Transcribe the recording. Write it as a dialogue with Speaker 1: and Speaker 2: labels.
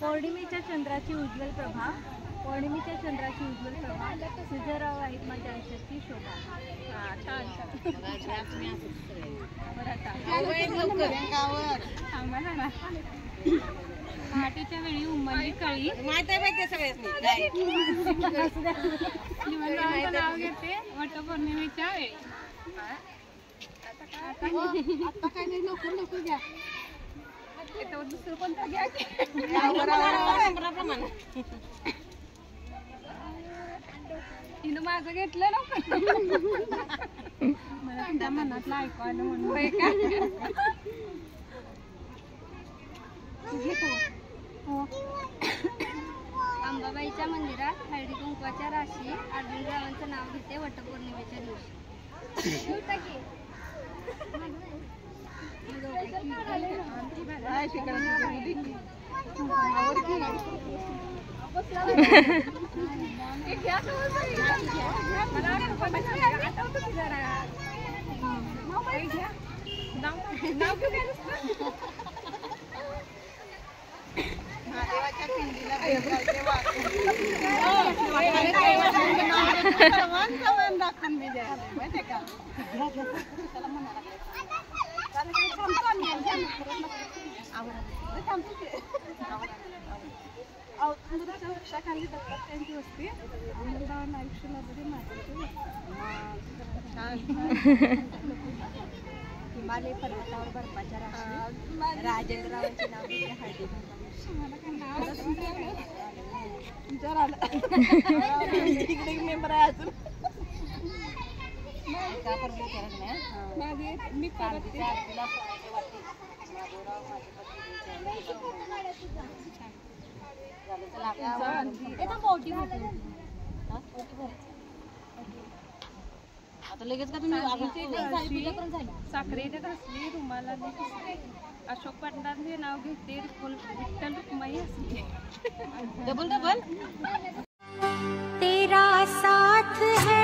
Speaker 1: पौर्णिमेच्या चंद्राची उज्ज्वल प्रभा, पौर्णिमेच्या चंद्राची उज्ज्वल प्रभा, सुजयराव आहेत माझ्या आयुष्याची शोभा. छान छान. पहाटेच्या वेळी उमलली कळी, निवडणुकांचं नाव घेते वटपौर्णिमेच्या वेळी. आता काय नाही, लवकर लवकर घ्या. दुसरं कोणतं घ्या. तिनं माझं घेतलं ना, मला तुमच्या मनातलं ऐकवायला म्हणून का. अंबाबाईच्या मंदिरात हळदी कुंकवाच्या राशी, अर्जुनरावांचं नाव घेते वटपौर्णिमेच्या दिवशी. वृक्षाखाली दत्तात त्यांची वस्ती, अमृतावन आयुष्य लाभले हिमालय पर्वतावर बर्फाच्या राशी, राजेंद्ररावांचे नाव घेते हळदी इकडे मेंबर आहे अजून. मी आता लगेच का तुम्ही साखरेने घासली, रुमाला अशोक पाटलांचे नाव घेते विठ्ठल रुक्माई असली. Double double. तेरा साथ है